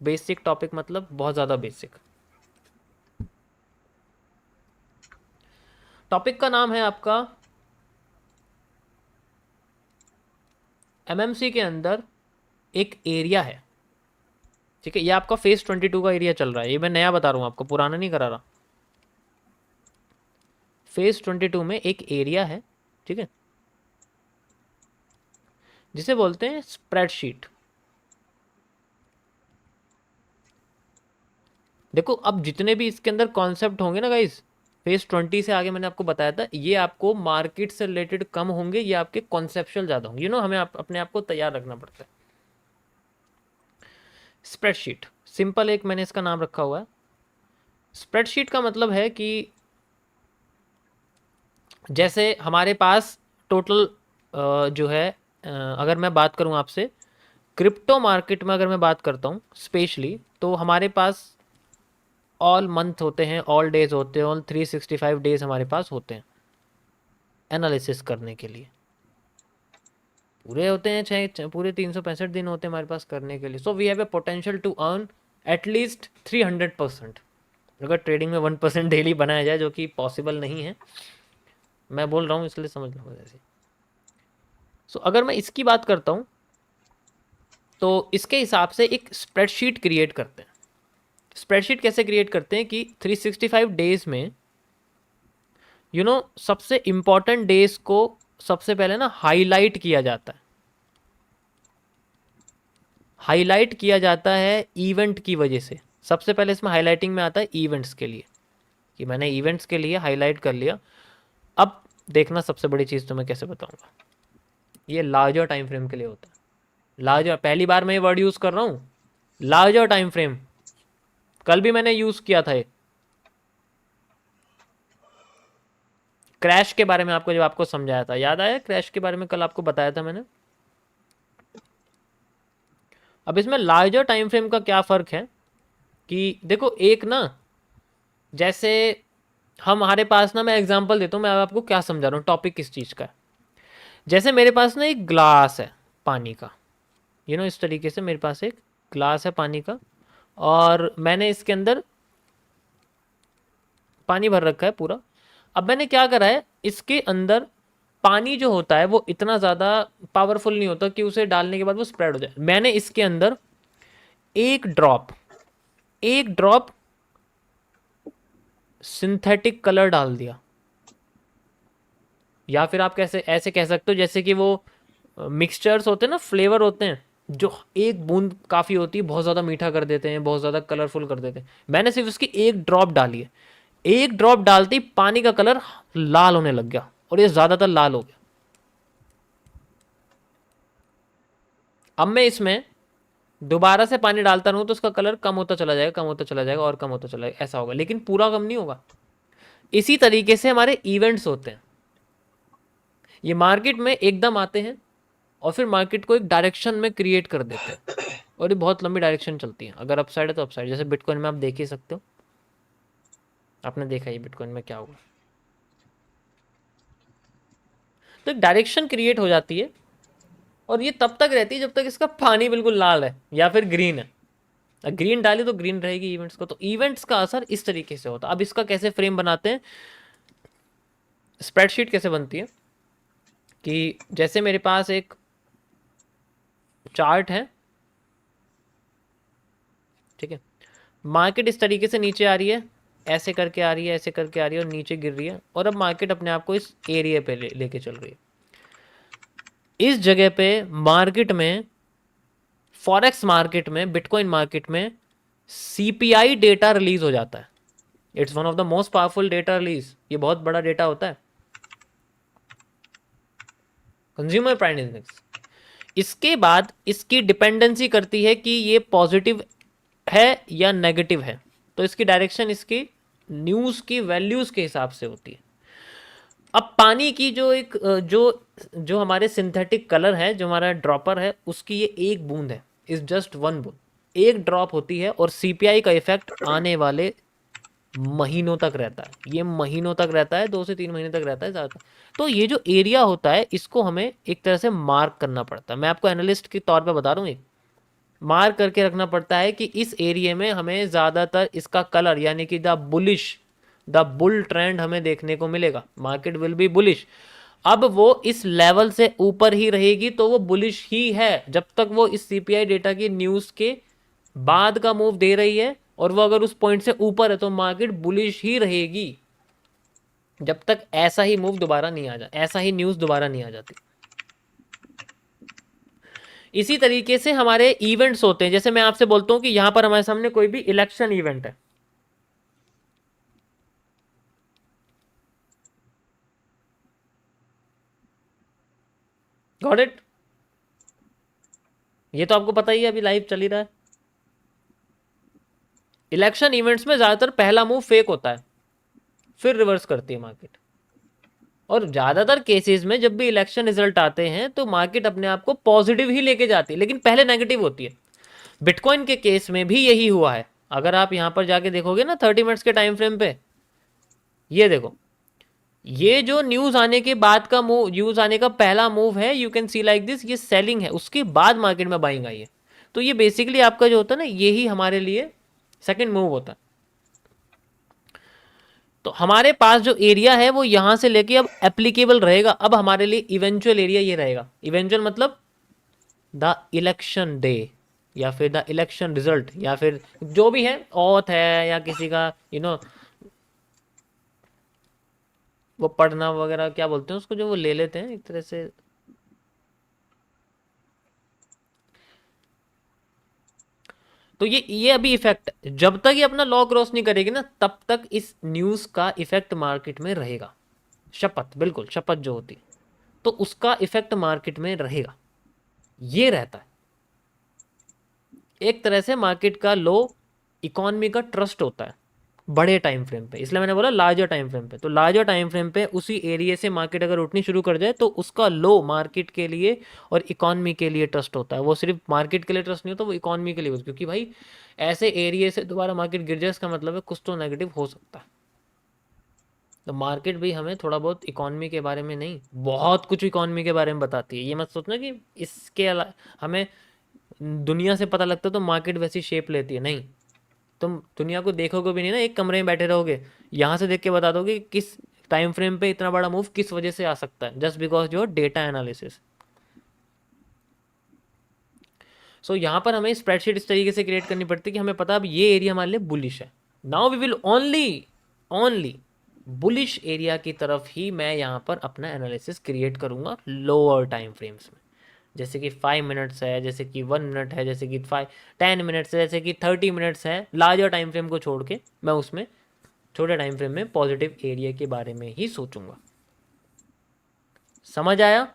Basic topic मतलब बहुत ज़्यादा बेसिक। टॉपिक का नाम है आपका एमएमसी के अंदर एक एरिया है, ठीक है। ये आपका फेज 22 का एरिया चल रहा है, ये मैं नया बता रहा हूँ आपको, पुराना नहीं करा रहा। फेज 22 में एक एरिया है, ठीक है, जिसे बोलते हैं स्प्रेडशीट। देखो अब जितने भी इसके अंदर कॉन्सेप्ट होंगे ना गाइस, फेज 20 से आगे मैंने आपको बताया था, ये आपको मार्केट से रिलेटेड कम होंगे, ये आपके कॉन्सेप्चुअल ज़्यादा होंगे। हमें अपने आप को तैयार रखना पड़ता है। स्प्रेडशीट सिंपल एक मैंने इसका नाम रखा हुआ है। स्प्रेडशीट का मतलब है कि जैसे हमारे पास टोटल जो है, अगर मैं बात करूं आपसे क्रिप्टो मार्केट में, अगर मैं बात करता हूं स्पेशली, तो हमारे पास ऑल मंथ होते हैं, ऑल डेज होते हैं, ऑल 365 डेज हमारे पास होते हैं एनालिसिस करने के लिए। पूरे होते हैं पूरे 365 दिन होते हैं हमारे पास करने के लिए। So we have a potential to earn at least 300%। अगर ट्रेडिंग में 1% डेली बनाया जाए, जो कि पॉसिबल नहीं है, मैं बोल रहा हूँ इसलिए समझ लो जैसे। सो अगर मैं इसकी बात करता हूँ तो इसके हिसाब से एक स्प्रेडशीट क्रिएट करते हैं। स्प्रेडशीट कैसे क्रिएट करते हैं कि 365 डेज में सबसे इंपॉर्टेंट डेज को सबसे पहले ना हाईलाइट किया जाता है। हाईलाइट किया जाता है इवेंट की वजह से। सबसे पहले इसमें हाईलाइटिंग में आता है इवेंट्स के लिए, कि मैंने इवेंट्स के लिए हाईलाइट कर लिया। अब देखना सबसे बड़ी चीज़ तो मैं कैसे बताऊंगा, ये लार्जर टाइम फ्रेम के लिए होता है। लार्जर, पहली बार मैं ये वर्ड यूज़ कर रहा हूँ, लार्जर टाइम फ्रेम। कल भी मैंने यूज़ किया था, क्रैश के बारे में आपको, जब आपको समझाया था, याद आया क्रैश के बारे में कल आपको बताया था मैंने। अब इसमें लार्जर टाइम फ्रेम का क्या फ़र्क है कि देखो, एक ना, जैसे हमारे पास ना, मैं एग्जांपल देता हूँ, मैं आपको क्या समझा रहा हूँ, टॉपिक किस चीज़ का है। जैसे मेरे पास ना एक ग्लास है पानी का, इस तरीके से मेरे पास एक ग्लास है पानी का, और मैंने इसके अंदर पानी भर रखा है पूरा। अब मैंने क्या करा है, इसके अंदर पानी जो होता है वो इतना ज़्यादा पावरफुल नहीं होता कि उसे डालने के बाद वो स्प्रेड हो जाए। मैंने इसके अंदर एक ड्रॉप एक ड्रॉप सिंथेटिक कलर डाल दिया, या फिर आप कैसे ऐसे कह सकते हो जैसे कि वो मिक्सचर्स होते हैं ना, फ्लेवर होते हैं, जो एक बूंद काफ़ी होती है, बहुत ज़्यादा मीठा कर देते हैं, बहुत ज़्यादा कलरफुल कर देते हैं। मैंने सिर्फ उसकी एक ड्रॉप डाली है। एक ड्रॉप डालते ही पानी का कलर लाल होने लग गया, और ये ज़्यादातर लाल हो गया। अब मैं इसमें दोबारा से पानी डालता रहूँ तो उसका कलर कम होता चला जाएगा, कम होता चला जाएगा, और कम होता चला जाएगा, ऐसा होगा, लेकिन पूरा कम नहीं होगा। इसी तरीके से हमारे इवेंट्स होते हैं। ये मार्केट में एकदम आते हैं और फिर मार्केट को एक डायरेक्शन में क्रिएट कर देते हैं, और ये बहुत लंबी डायरेक्शन चलती है। अगर अपसाइड है तो अपसाइड, जैसे बिटकॉइन में आप देख ही सकते हो, आपने देखा ही बिटकॉइन में क्या हुआ। तो एक डायरेक्शन क्रिएट हो जाती है, और ये तब तक रहती है जब तक इसका पानी बिल्कुल लाल है या फिर ग्रीन है। ग्रीन डाली तो ग्रीन रहेगी इवेंट्स को। तो इवेंट्स का असर इस तरीके से होता है। अब इसका कैसे फ्रेम बनाते हैं, स्प्रेडशीट कैसे बनती है, कि जैसे मेरे पास एक चार्ट है, ठीक है, मार्केट इस तरीके से नीचे आ रही है, ऐसे करके आ रही है, ऐसे करके आ रही है, और नीचे गिर रही है, और अब मार्केट अपने आप को इस एरिया पे लेके चल रही है। इस जगह पे मार्केट में, फॉरेक्स मार्केट में, बिटकॉइन मार्केट में सीपीआई डेटा रिलीज हो जाता है। It's one of the most powerful data release. ये बहुत बड़ा डेटा होता है, कंज्यूमर प्राइस इंडेक्स। इसके बाद इसकी डिपेंडेंसी करती है कि ये पॉजिटिव है या नेगेटिव है। तो इसकी डायरेक्शन इसकी न्यूज़ की वैल्यूज़ के हिसाब से होती है। अब पानी की जो एक जो जो हमारे सिंथेटिक कलर है, जो हमारा ड्रॉपर है, उसकी ये एक बूंद है, इज जस्ट वन बूंद, एक ड्रॉप होती है, और सीपीआई का इफेक्ट आने वाले महीनों तक रहता है। ये महीनों तक रहता है, 2 से 3 महीने तक रहता है ज़्यादा। तो ये जो एरिया होता है, इसको हमें एक तरह से मार्क करना पड़ता है। मैं आपको एनालिस्ट के तौर पे बता रहा हूँ, मार्क करके रखना पड़ता है कि इस एरिया में हमें ज़्यादातर इसका कलर यानी कि द बुल ट्रेंड हमें देखने को मिलेगा, मार्केट विल बी बुलिश। अब वो इस लेवल से ऊपर ही रहेगी तो वो बुलिश ही है, जब तक वो इस सीपीआई डेटा की न्यूज़ के बाद का मूव दे रही है और वो अगर उस पॉइंट से ऊपर है तो मार्केट बुलिश ही रहेगी, जब तक ऐसा ही मूव दोबारा नहीं आ जाता, ऐसा ही न्यूज़ दोबारा नहीं आ जाती। इसी तरीके से हमारे इवेंट्स होते हैं, जैसे मैं आपसे बोलता हूं कि यहां पर हमारे सामने कोई भी इलेक्शन इवेंट है, गॉट इट? ये तो आपको पता ही है, अभी लाइव चल ही रहा है। इलेक्शन इवेंट्स में ज्यादातर पहला मूव फेक होता है, फिर रिवर्स करती है मार्केट। और ज्यादातर केसेस में जब भी इलेक्शन रिजल्ट आते हैं तो मार्केट अपने आप को पॉजिटिव ही लेके जाती है, लेकिन पहले नेगेटिव होती है। बिटकॉइन के केस में भी यही हुआ है। अगर आप यहां पर जाके देखोगे ना 30 मिनट्स के टाइम फ्रेम पे, ये देखो, ये जो न्यूज आने के बाद का मूव, न्यूज आने का पहला मूव है, you can see like this, ये सेलिंग है, उसके बाद मार्केट में बाइंग आई है। तो ये बेसिकली आपका जो होता है ना, यही हमारे लिए सेकंड मूव होता है। तो हमारे पास जो एरिया है वो यहां से लेके अब एप्लीकेबल रहेगा। अब हमारे लिए इवेंचुअल एरिया ये रहेगा, इवेंचुअल मतलब द इलेक्शन डे या फिर द इलेक्शन रिजल्ट या फिर जो भी है, ऑथ है या किसी का वो पढ़ना वगैरह क्या बोलते हैं उसको, जो वो ले लेते हैं एक तरह से। तो ये अभी इफेक्ट, जब तक ये अपना लॉ क्रॉस नहीं करेगी ना तब तक इस न्यूज का इफेक्ट मार्केट में रहेगा। शपथ, बिल्कुल शपथ जो होती है, तो उसका इफेक्ट मार्केट में रहेगा, ये रहता है। एक तरह से मार्केट का लो इकोनॉमी का ट्रस्ट होता है बड़े टाइम फ्रेम पे, इसलिए मैंने बोला लार्जर टाइम फ्रेम पे। तो लार्जर टाइम फ्रेम पे उसी एरिया से मार्केट अगर उठनी शुरू कर जाए तो उसका लो मार्केट के लिए और इकोनॉमी के लिए ट्रस्ट होता है। वो सिर्फ मार्केट के लिए ट्रस्ट नहीं होता, वो इकोनॉमी के लिए होता है, क्योंकि भाई ऐसे एरिया से दोबारा मार्केट गिर जाए इसका मतलब है कुछ तो नेगेटिव हो सकता है। तो मार्केट भी हमें थोड़ा बहुत इकोनॉमी के बारे में नहीं, बहुत कुछ इकोनॉमी के बारे में बताती है। ये मत सोचना कि इसके हमें दुनिया से पता लगता है तो मार्केट वैसी शेप लेती है, नहीं। तुम दुनिया को देखोगे भी नहीं ना, एक कमरे में बैठे रहोगे, यहाँ से देख के बता दोगे कि किस टाइम फ्रेम पे इतना बड़ा मूव किस वजह से आ सकता है, just because your data analysis. So यहाँ पर हमें स्प्रेडशीट इस तरीके से क्रिएट करनी पड़ती है कि हमें पता अब ये एरिया हमारे लिए बुलिश है। Now we will only only bullish area की तरफ ही मैं यहाँ पर अपना एनालिसिस क्रिएट करूँगा लोअर टाइम फ्रेम्स में, जैसे कि 5 मिनट्स है, जैसे कि 1 मिनट है, जैसे कि 10 मिनट्स है, जैसे कि 30 मिनट्स है। लार्जर टाइम फ्रेम को छोड़ के मैं उसमें छोटे टाइम फ्रेम में पॉजिटिव एरिया के बारे में ही सोचूंगा। समझ आया?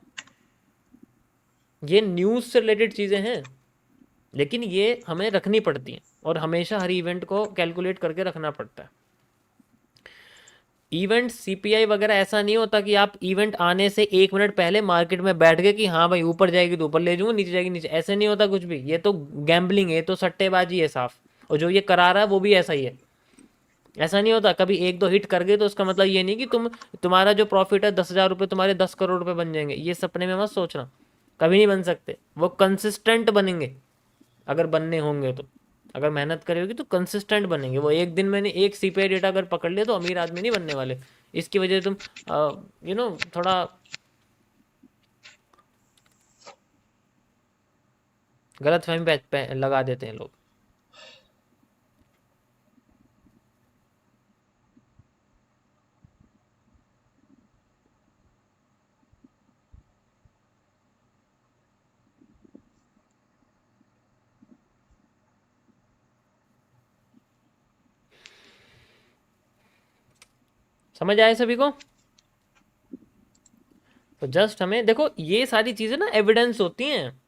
ये न्यूज़ से रिलेटेड चीज़ें हैं, लेकिन ये हमें रखनी पड़ती हैं और हमेशा हर इवेंट को कैलकुलेट करके रखना पड़ता है। इवेंट सीपीआई वगैरह ऐसा नहीं होता कि आप इवेंट आने से 1 मिनट पहले मार्केट में बैठ गए कि हाँ भाई ऊपर जाएगी तो ऊपर ले जाऊंगा, नीचे जाएगी नीचे, ऐसे नहीं होता कुछ भी। ये तो गैम्बलिंग है, ये तो सट्टेबाजी है साफ। और जो ये करा रहा है वो भी ऐसा ही है। ऐसा नहीं होता कभी 1-2 हिट कर गए तो उसका मतलब ये नहीं कि तुम्हारा जो प्रॉफिट है 10,000 रुपये तुम्हारे 10 करोड़ रुपये बन जाएंगे। ये सपने में मत सोचना, कभी नहीं बन सकते। वो कंसिस्टेंट बनेंगे अगर बनने होंगे तो, अगर मेहनत करेगी तो कंसिस्टेंट बनेंगे। वो एक दिन मैंने एक सीपीआई डेटा अगर पकड़ लिया तो अमीर आदमी नहीं बनने वाले। इसकी वजह से तुम थोड़ा गलत फहमी पे लगा देते हैं लोग। समझ आए सभी को? तो जस्ट हमें देखो, ये सारी चीजें ना एविडेंस होती हैं।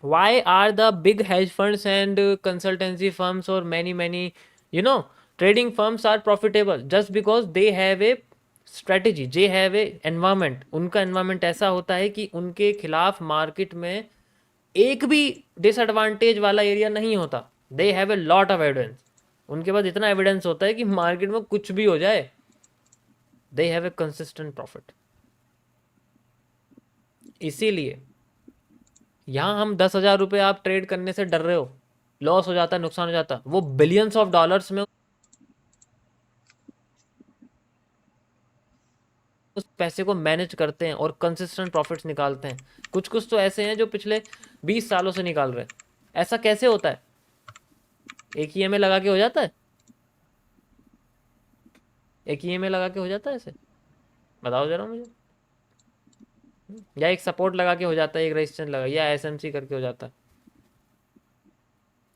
Why are the big hedge funds and consultancy firms or many trading firms are profitable? Just because they have a strategy, they have a environment। उनका environment ऐसा होता है कि उनके खिलाफ मार्केट में एक भी डिसएडवांटेज वाला एरिया नहीं होता। They have a lot of evidence. उनके पास इतना एविडेंस होता है कि मार्केट में कुछ भी हो जाए, they have a consistent profit. इसीलिए यहाँ हम 10,000 रुपये आप ट्रेड करने से डर रहे हो, लॉस हो जाता, नुकसान हो जाता, वो बिलियंस ऑफ डॉलर्स में उस पैसे को मैनेज करते हैं और कंसिस्टेंट प्रॉफिट्स निकालते हैं। कुछ कुछ तो ऐसे हैं जो पिछले 20 सालों से निकाल रहे हैं। ऐसा कैसे होता है? एक ही ईएमआई लगा के हो जाता है? एक ही ईएमआई लगा के हो जाता है ऐसे? बताओ जरा मुझे। या एक सपोर्ट लगा के हो जाता है, एक रेजिस्टेंस लगा, या एसएमसी करके हो जाता है?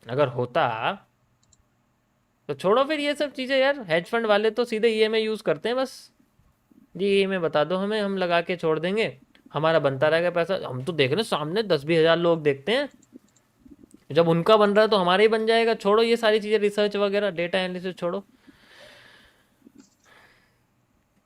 अगर होता तो छोड़ो फिर ये सब चीज़ें यार। हेज फंड वाले तो सीधे ईएमआई यूज़ करते हैं बस। जी ईएमआई बता दो हमें, हम लगा के छोड़ देंगे, हमारा बनता रहेगा पैसा। हम तो देख रहे हैं सामने 10-20 हज़ार लोग देखते हैं, जब उनका बन रहा है तो हमारा ही बन जाएगा। छोड़ो ये सारी चीज़ें, रिसर्च वगैरह, डेटा एनालिसिस छोड़ो।